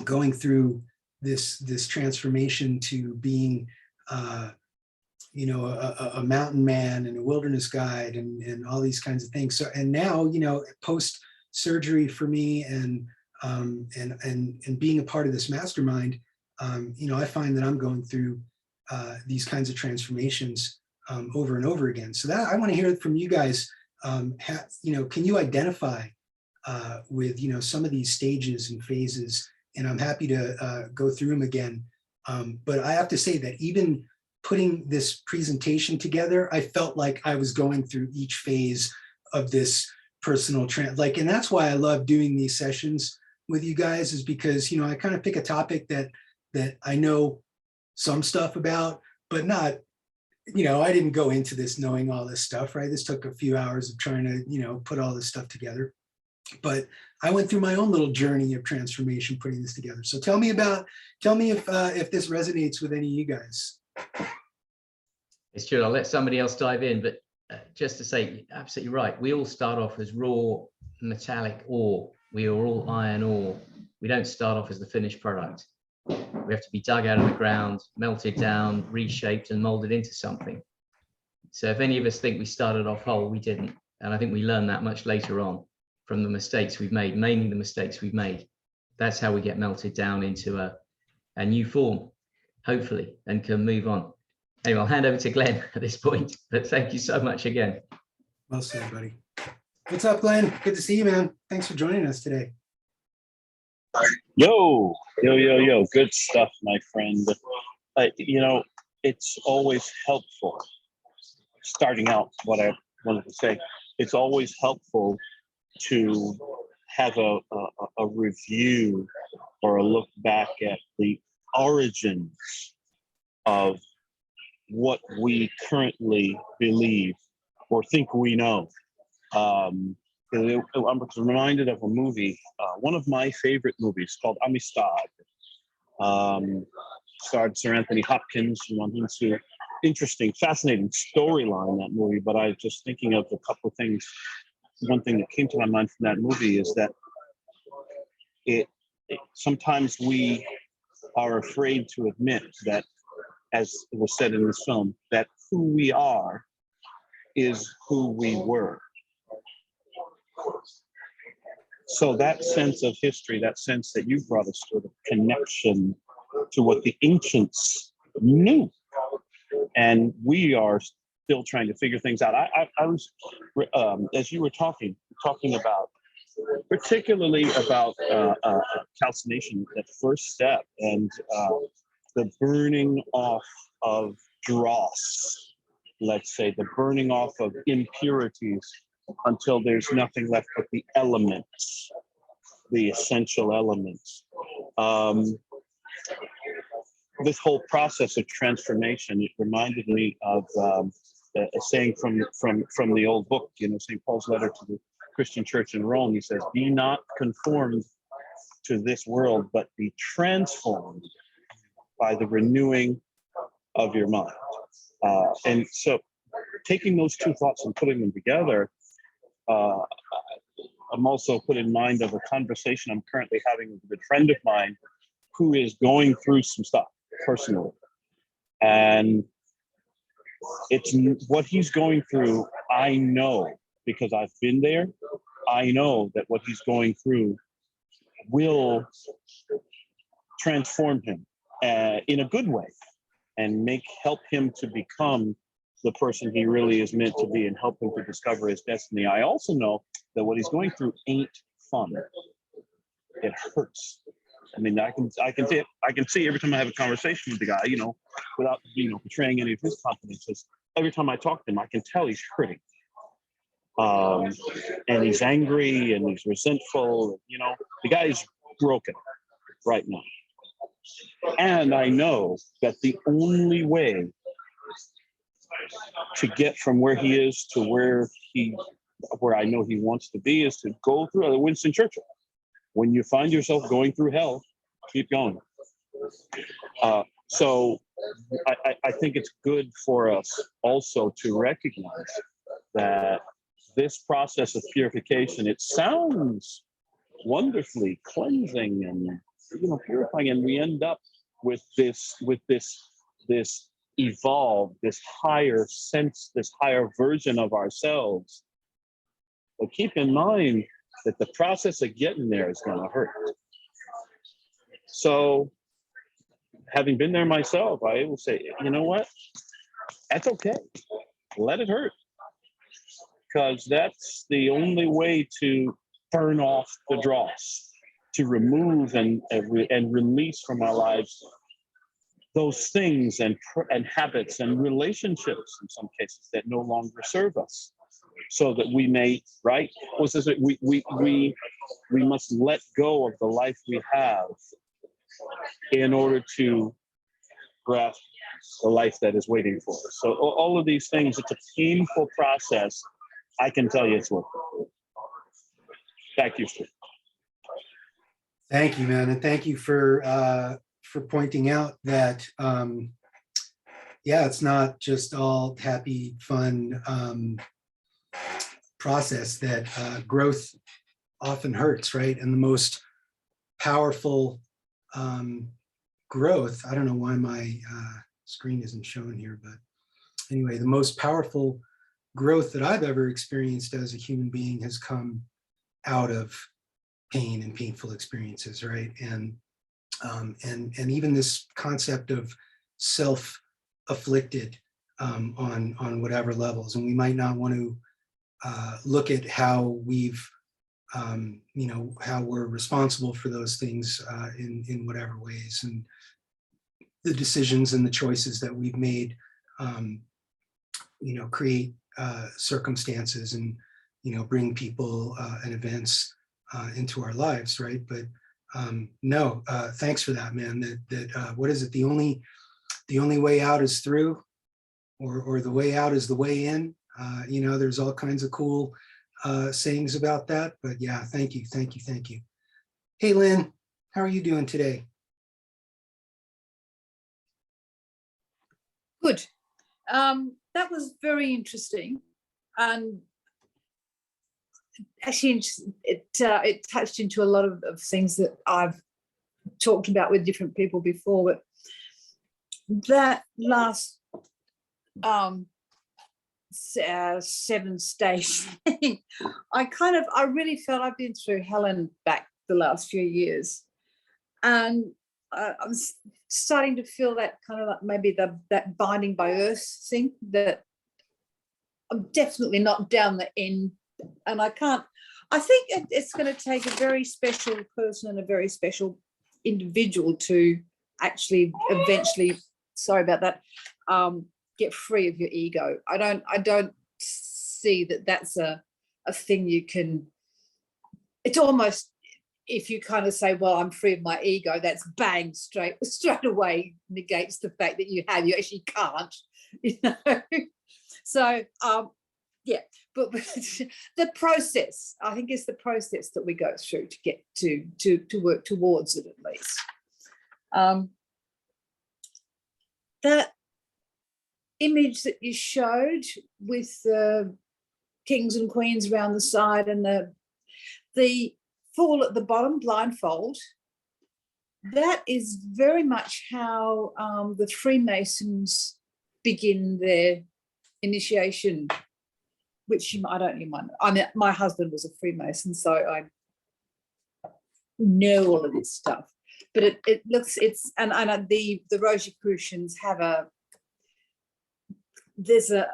going through this transformation to being, a mountain man and a wilderness guide and all these kinds of things. So, and now, post surgery for me and being a part of this mastermind, I find that I'm going through these kinds of transformations over and over again. So that I want to hear from you guys. Can you identify with some of these stages and phases? And I'm happy to go through them again. But I have to say that even putting this presentation together, I felt like I was going through each phase of this personal trend. And that's why I love doing these sessions with you guys, is because, I kind of pick a topic that I know some stuff about, but not, I didn't go into this knowing all this stuff, right? This took a few hours of trying to, put all this stuff together. But I went through my own little journey of transformation putting this together. So tell me if this resonates with any of you guys. It's true. I'll let somebody else dive in, but just to say, absolutely right. We all start off as raw metallic ore. We are all iron ore. We don't start off as the finished product. We have to be dug out of the ground, melted down, reshaped, and molded into something. So if any of us think we started off whole, we didn't. And I think we learn that much later on from the mistakes we've made, mainly the mistakes we've made. That's how we get melted down into a new form, hopefully, and can move on. Anyway, I'll hand over to Glenn at this point, but thank you so much again. Well said, buddy. What's up, Glenn? Good to see you, man. Thanks for joining us today. Yo. Good stuff, my friend. It's always helpful. Starting out, what I wanted to say, it's always helpful to have a review or a look back at the origins of what we currently believe or think we know. I'm reminded of a movie, one of my favorite movies called Amistad. Starred Sir Anthony Hopkins. Interesting, fascinating storyline, that movie. But I was just thinking of a couple of things. One thing that came to my mind from that movie is that sometimes we are afraid to admit that, as it was said in this film, that who we are is who we were. So that sense of history, that sense that you brought us to, the connection to what the ancients new, and we are still trying to figure things out. I was, as you were talking about, particularly about calcination, that first step, and the burning off of dross, let's say, the burning off of impurities until there's nothing left but the elements, the essential elements. This whole process of transformation, it reminded me of a saying from the old book, St. Paul's letter to the Christian church in Rome. He says, "Be not conformed to this world, but be transformed by the renewing of your mind." And so taking those two thoughts and putting them together, I'm also put in mind of a conversation I'm currently having with a good friend of mine who is going through some stuff personally. And it's what he's going through, I know, because I've been there, I know that what he's going through will transform him in a good way and help him to become the person he really is meant to be and help him to discover his destiny. I also know that what he's going through ain't fun. It hurts. I mean, I can see it. I can see every time I have a conversation with the guy, without betraying any of his confidences. Every time I talk to him, I can tell he's hurting. And he's angry and he's resentful. The guy's broken right now. And I know that the only way to get from where he is to where I know he wants to be is to go through Winston Churchill. When you find yourself going through hell, keep going. So I think it's good for us also to recognize that this process of purification, it sounds wonderfully cleansing and purifying, and we end up with this evolved, this higher sense, this higher version of ourselves. But keep in mind that the process of getting there is going to hurt. So, having been there myself, I will say, you know what? That's okay. Let it hurt. Because that's the only way to burn off the dross, to remove and release from our lives those things and habits and relationships, in some cases, that no longer serve us, so that we may, right? We must let go of the life we have in order to grasp the life that is waiting for us. So all of these things, it's a painful process. I can tell you it's worth it. Thank you, Stuart. Thank you, man. And thank you for pointing out that, it's not just all happy, fun process, that growth often hurts, right? And the most powerful growth, I don't know why my screen isn't showing here, but anyway, the most powerful growth that I've ever experienced as a human being has come out of pain and painful experiences, right? And even this concept of self-afflicted on whatever levels, and we might not want to look at how we've how we're responsible for those things in whatever ways, and the decisions and the choices that we've made create circumstances and bring people and events into our lives, right? But thanks for that, man. That what is it? The only way out is through, or the way out is the way in. There's all kinds of cool sayings about that. But yeah, thank you. Hey, Lynn, how are you doing today? Good. That was very interesting, and actually it touched into a lot of things that I've talked about with different people before. But that last 7 stage thing, I really felt I've been through hell and back the last few years, and I'm starting to feel that kind of like maybe that binding by earth thing, that I'm definitely not down the end, and I think it's going to take a very special person and a very special individual to actually eventually, sorry about that, get free of your ego. I don't see that that's a thing you can, it's almost, if you kind of say, well, I'm free of my ego, that's bang, straight away negates the fact that you actually can't, you know. So yeah, but the process, I think, is the process that we go through to get to work towards it, at least. That image that you showed with the kings and queens around the side and the fall at the bottom, blindfold, that is very much how the Freemasons begin their initiation, which I don't even mind. I mean, my husband was a Freemason, so I know all of this stuff. But it looks, and the Rosicrucians have there's a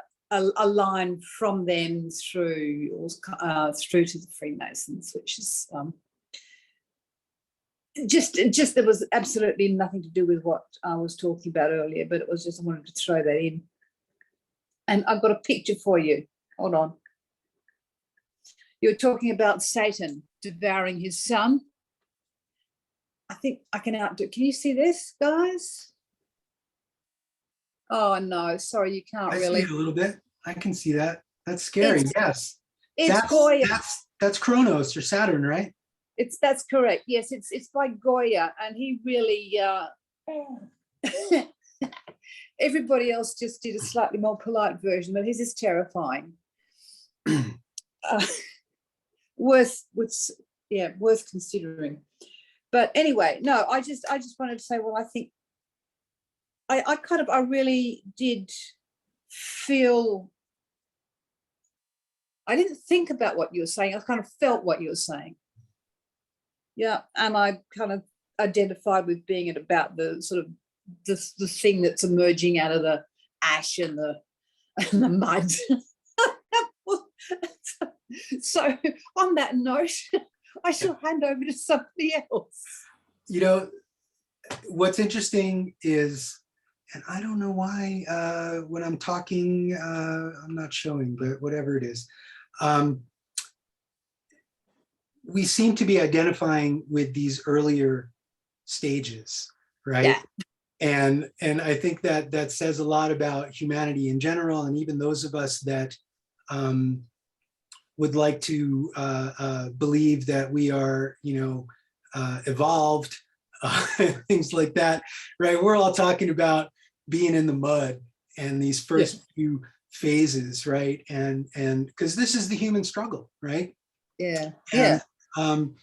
line from them through to the Freemasons, which is just there was absolutely nothing to do with what I was talking about earlier, but it was just, I wanted to throw that in. And I've got a picture for you. Hold on. You're talking about Satan devouring his son. I think I can outdo. Can you see this, guys? Oh no, sorry, you can't really. I see it a little bit. I can see that. That's scary. Yes. It's Goya. That's Kronos or Saturn, right? That's correct. Yes, it's by Goya, and he really everybody else just did a slightly more polite version, but his is terrifying. Worth considering. But anyway, no, I just wanted to say, well, I think I really did feel, I didn't think about what you were saying, I kind of felt what you were saying. Yeah, and I kind of identified with being at about the sort of the thing that's emerging out of the ash and the mud. So on that note, I shall hand over to somebody else. You know, what's interesting is, and I don't know why when I'm talking, I'm not showing, but whatever it is, we seem to be identifying with these earlier stages, right? Yeah. And I think that says a lot about humanity in general, and even those of us that would like to believe that we are, evolved, things like that, right? We're all talking about being in the mud and these first few phases, right? And because this is the human struggle, right? Yeah. And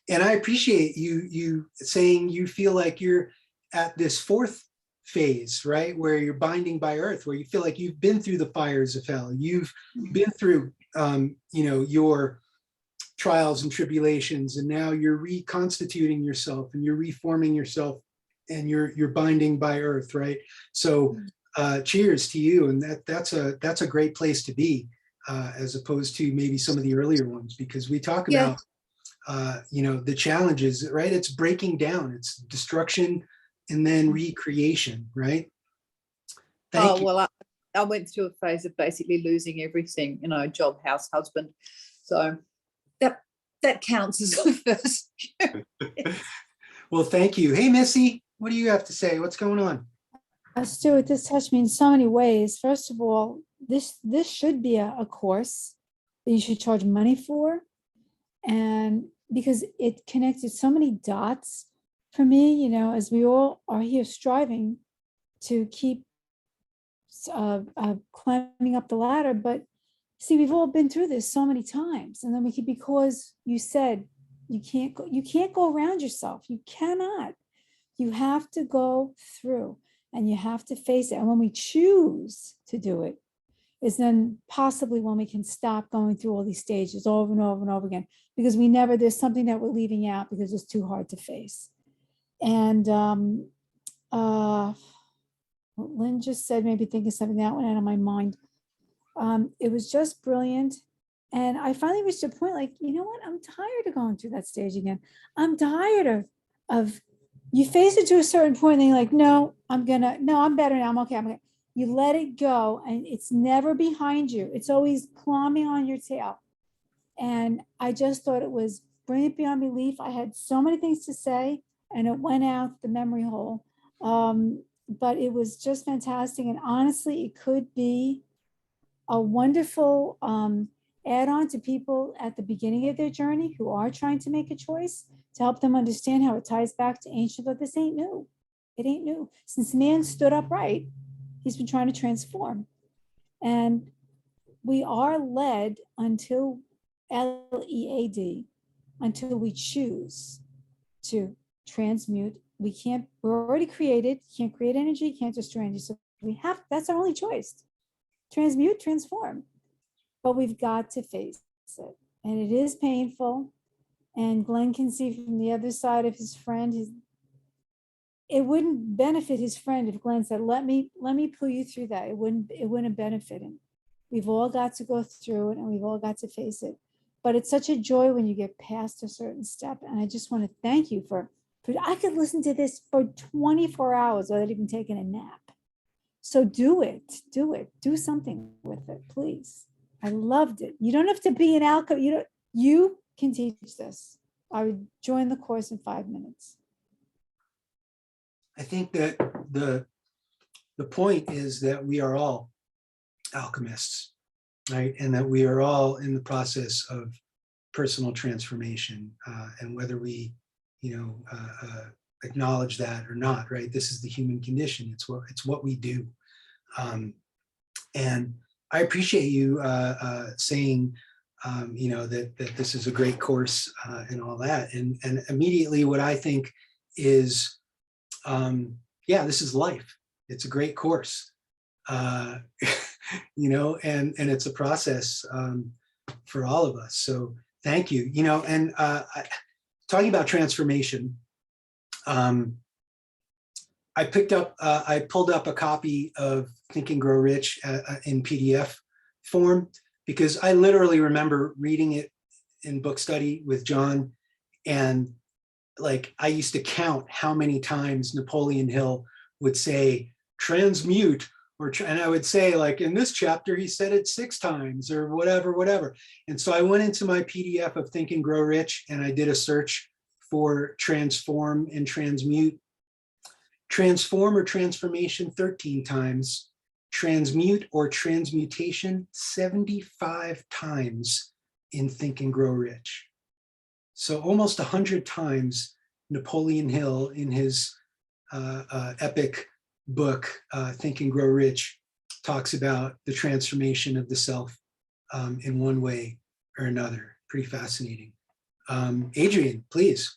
I appreciate you saying you feel like you're at this fourth phase, right? Where you're binding by earth, where you feel like you've been through the fires of hell. You've been through, your trials and tribulations, and now you're reconstituting yourself and you're reforming yourself and you're binding by earth, right? So cheers to you. And that's a great place to be, as opposed to maybe some of the earlier ones, because we talk about, the challenges, right? It's breaking down, it's destruction and then recreation, right? Thank you. Well, I went through a phase of basically losing everything, job, house, husband. So that counts as the first. Well, thank you. Hey, Missy, what do you have to say? What's going on? Stuart, this touched me in so many ways. First of all, this should be a course that you should charge money for, and because it connected so many dots for me, as we all are here striving to keep climbing up the ladder. But see, we've all been through this so many times, and then because you said you can't go around yourself. You cannot. You have to go through, and you have to face it. And when we choose to do it, is then possibly when we can stop going through all these stages over and over and over again, because there's something that we're leaving out because it's too hard to face. And what Lynn just said, maybe thinking something that went out of my mind. It was just brilliant. And I finally reached a point like, you know what? I'm tired of going through that stage again. I'm tired of you face it to a certain point and then you're like, no, I'm better now. I'm okay. You let it go and it's never behind you. It's always clombing on your tail. And I just thought it was brilliant beyond belief. I had so many things to say and it went out the memory hole. But it was just fantastic. And honestly, it could be a wonderful add-on to people at the beginning of their journey who are trying to make a choice, to help them understand how it ties back to ancient, but this ain't new. It ain't new. Since man stood upright, he's been trying to transform. And we are led until LEAD, until we choose to transmute. We're already created, can't create energy, can't destroy energy. So that's our only choice. Transmute, transform. But we've got to face it. And it is painful. And Glenn can see from the other side of his friend, it wouldn't benefit his friend if Glenn said, let me pull you through that. It wouldn't benefit him. We've all got to go through it and we've all got to face it. But it's such a joy when you get past a certain step. And I just want to thank you for I could listen to this for 24 hours without even taking a nap. So do something with it, please. I loved it. You don't have to be an alchemist. You can teach this. I would join the course in 5 minutes. I think that the point is that we are all alchemists, right? And that we are all in the process of personal transformation, and whether we, acknowledge that or not, right? This is the human condition. It's what we do. And I appreciate you saying, that this is a great course and all that. And immediately what I think is, this is life. It's a great course, and it's a process for all of us. So thank you. And talking about transformation, I pulled up a copy of Think and Grow Rich in PDF form, because I literally remember reading it in book study with John. And like, I used to count how many times Napoleon Hill would say transmute, and I would say, like, in this chapter, he said it 6 times or whatever. And so I went into my PDF of Think and Grow Rich and I did a search for transform and transmute. Transform or transformation 13 times, transmute or transmutation 75 times in Think and Grow Rich. So almost 100 times Napoleon Hill in his epic book, Think and Grow Rich, talks about the transformation of the self in one way or another. Pretty fascinating. Adrian, please.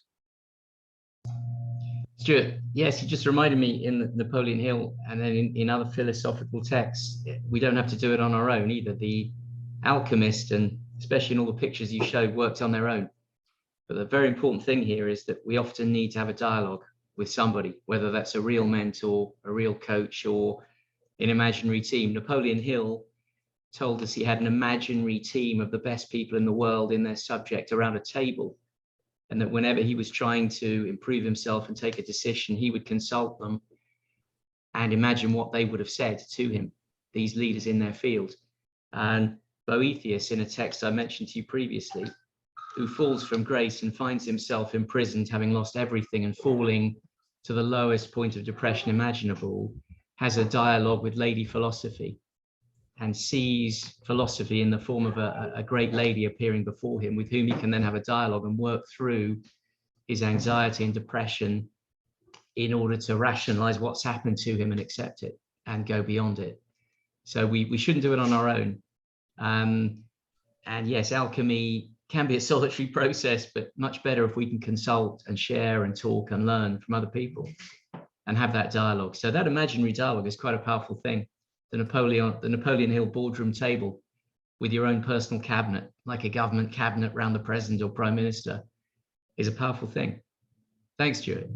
Stuart, yes, you just reminded me in Napoleon Hill and then in other philosophical texts, we don't have to do it on our own either. The alchemist, and especially in all the pictures you showed, worked on their own. But the very important thing here is that we often need to have a dialogue with somebody, whether that's a real mentor, a real coach, or an imaginary team. Napoleon Hill told us he had an imaginary team of the best people in the world in their subject around a table. And that whenever he was trying to improve himself and take a decision, he would consult them and imagine what they would have said to him, these leaders in their field. And Boethius, in a text I mentioned to you previously, who falls from grace and finds himself imprisoned, having lost everything and falling to the lowest point of depression imaginable, has a dialogue with Lady Philosophy and sees philosophy in the form of a great lady appearing before him, with whom he can then have a dialogue and work through his anxiety and depression in order to rationalize what's happened to him and accept it and go beyond it. So we shouldn't do it on our own. And yes, alchemy can be a solitary process, but much better if we can consult and share and talk and learn from other people and have that dialogue. So that imaginary dialogue is quite a powerful thing. The Napoleon Hill boardroom table with your own personal cabinet, like a government cabinet around the president or prime minister, is a powerful thing. Thanks, Stuart.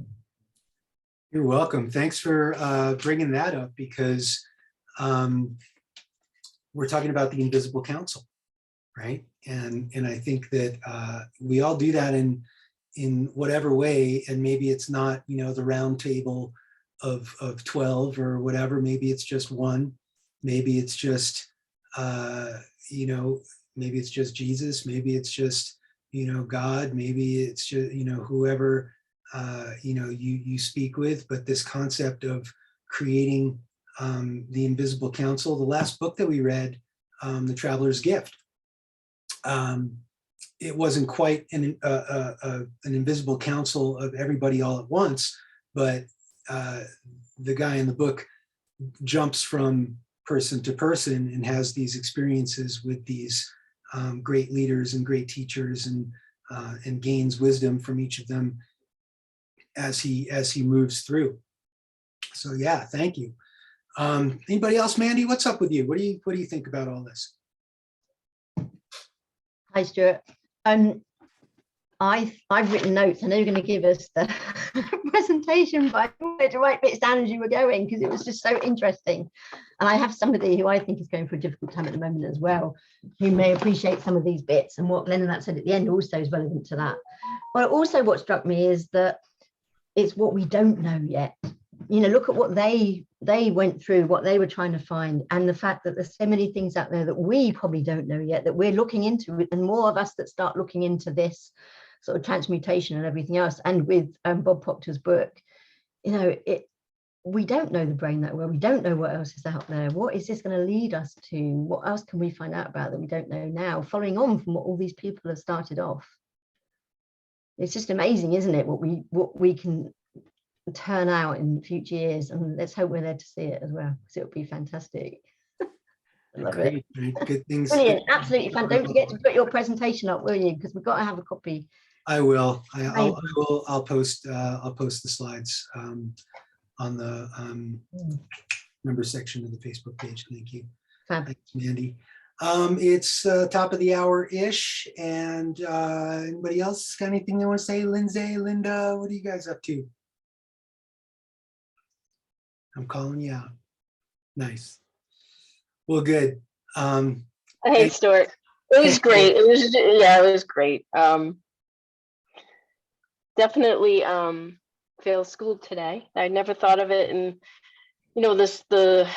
You're welcome. Thanks for bringing that up, because we're talking about the invisible council, right? And I think that we all do that in whatever way, and maybe it's not, you know, the round table of 12 or whatever. Maybe it's just one. Maybe it's just you know, maybe it's just Jesus. Maybe it's just, you know, God. Maybe it's just, you know, whoever you know, you speak with. But this concept of creating the invisible council. The last book that we read, The Traveler's Gift, it wasn't quite an invisible council of everybody all at once, but the guy in the book jumps from person to person and has these experiences with these great leaders and great teachers, and gains wisdom from each of them as he moves through. So yeah, thank you. Anybody else? Mandy, what's up with you? What do you think about all this? Hi, Stuart. I've written notes. I know you're going to give us the presentation, but I wanted to write bits down as you were going because it was just so interesting. And I have somebody who I think is going through a difficult time at the moment as well, who may appreciate some of these bits. And what Glenn and that said at the end also is relevant to that. But also what struck me is that it's what we don't know yet. You know, look at what they went through, what they were trying to find, and the fact that there's so many things out there that we probably don't know yet, that we're looking into, and more of us that start looking into this sort of transmutation and everything else. And with Bob Proctor's book, you know, we don't know the brain that well. We don't know what else is out there. What is this going to lead us to? What else can we find out about that we don't know now? Following on from what all these people have started off, it's just amazing, isn't it? What we can turn out in future years, and let's hope we're there to see it as well, because it would be fantastic. I love it. Good things. Brilliant, absolutely fun. Don't forget to put your presentation up, will you? Because we've got to have a copy. I will. I'll post the slides on the member section of the Facebook page. Thank you. Fab. Thanks, Mandy. It's top of the hour-ish, and anybody else got anything they want to say? Lindsay, Linda, what are you guys up to? I'm calling you out. Nice. Well, good. Hey, Stuart. It was great. It was great. Definitely feel schooled today. I never thought of it. And you know, the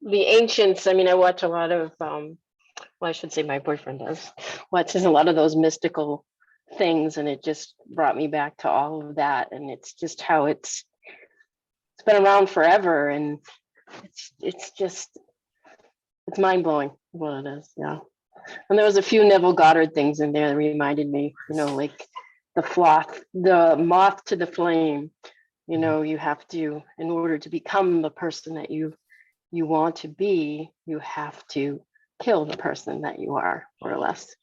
ancients, I mean, I watch a lot of well, I should say my boyfriend does, watches a lot of those mystical things, and it just brought me back to all of that. And it's just how it's been around forever, and it's mind-blowing what it is. Yeah. And there was a few Neville Goddard things in there that reminded me, you know, like the moth to the flame. You know, you have to, in order to become the person that you want to be, you have to kill the person that you are, more or less.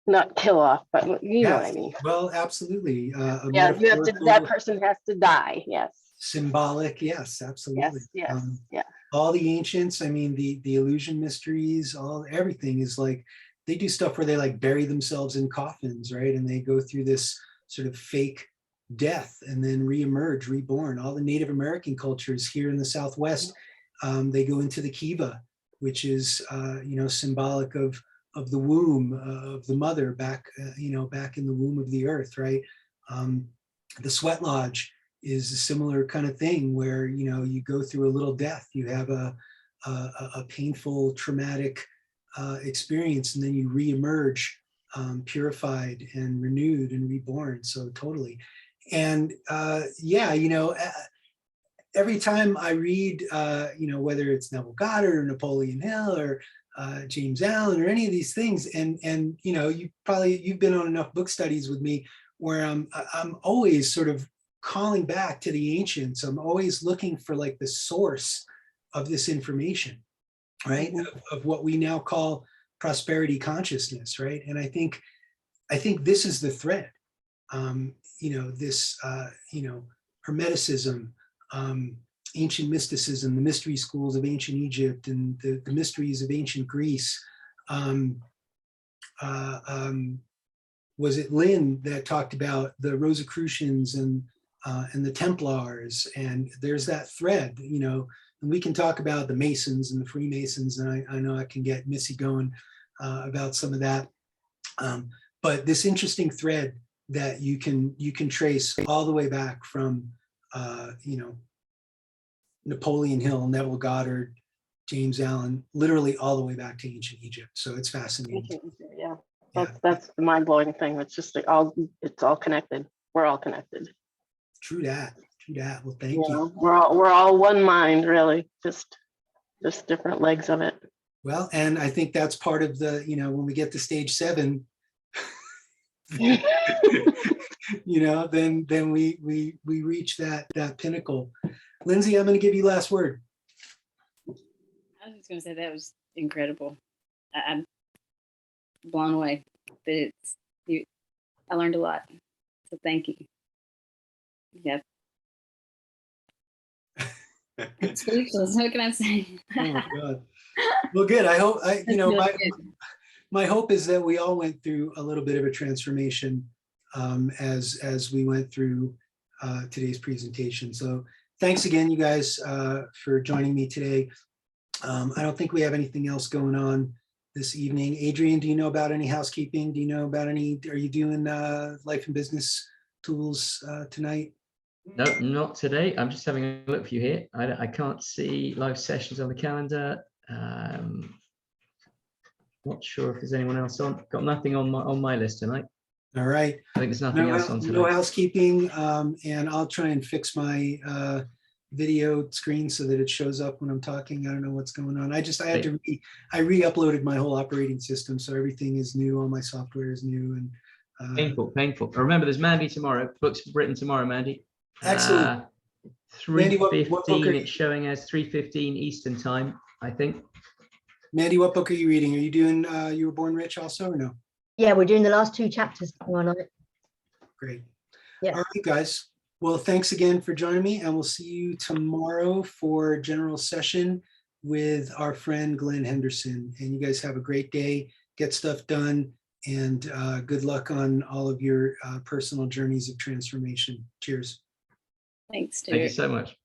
Not kill off, but you know what I mean. Well, absolutely. Yeah, you have to, that person has to die. Yes. Symbolic, yes, absolutely. Yes. Yeah. All the ancients, I mean, the illusion mysteries, everything is like, they do stuff where they like bury themselves in coffins, right? And they go through this sort of fake death and then reemerge, reborn. All the Native American cultures here in the Southwest, they go into the kiva, which is you know, symbolic of the womb of the mother back, you know, back in the womb of the earth, right? The sweat lodge is a similar kind of thing where, you know, you go through a little death, you have a painful, traumatic experience, and then you reemerge purified and renewed and reborn. So totally. And yeah, you know, every time I read, you know, whether it's Neville Goddard or Napoleon Hill or James Allen or any of these things, and you know, you've been on enough book studies with me where I'm always sort of calling back to the ancients. I'm always looking for like the source of this information, right? Of what we now call prosperity consciousness, right? And I think this is the thread. You know, this you know, Hermeticism, ancient mysticism, the mystery schools of ancient Egypt, and the mysteries of ancient Greece. Was it Lynn that talked about the Rosicrucians and and the Templars, and there's that thread, you know, and we can talk about the Masons and the Freemasons, and I know I can get Missy going about some of that. But this interesting thread that you can trace all the way back from, you know, Napoleon Hill, Neville Goddard, James Allen, literally all the way back to ancient Egypt. So it's fascinating. Yeah, that's the mind blowing thing. It's just it's all connected. We're all connected. True that. True that. Well, thank You you. know, we're all one mind, really. Just different legs of it. Well, and I think that's part of the, you know, when we get to stage 7, you know, then we reach that pinnacle. Lindsay, I'm going to give you last word. I was just going to say that was incredible. I'm blown away. But I learned a lot. So thank you. Yeah. Speechless. What can I say? Oh my God. Well, good. I hope you know, my hope is that we all went through a little bit of a transformation as we went through today's presentation. So thanks again, you guys, for joining me today. I don't think we have anything else going on this evening. Adrian, do you know about any housekeeping? Do you know about any, are you doing life and business tools tonight? No, not today. I'm just having a look for you here. I can't see live sessions on the calendar. Not sure if there's anyone else on. Got nothing on my list tonight. All right. I think there's nothing else on No tonight. housekeeping, and I'll try and fix my video screen so that it shows up when I'm talking. I don't know what's going on. I had to I re-uploaded my whole operating system, so everything is new. All my software is new, and Painful. Remember, there's Mandy tomorrow. Books written tomorrow, Mandy. Excellent. 3:15. It's showing as 3:15 Eastern time, I think. Mandy, what book are you reading? Are you doing You Were Born Rich also, or no? Yeah, we're doing the last 2 chapters tomorrow night. Great. Yeah. All right, guys. Well, thanks again for joining me, and we'll see you tomorrow for general session with our friend Glenn Henderson. And you guys have a great day. Get stuff done, and good luck on all of your personal journeys of transformation. Cheers. Thanks, Stuart. Thank you so much.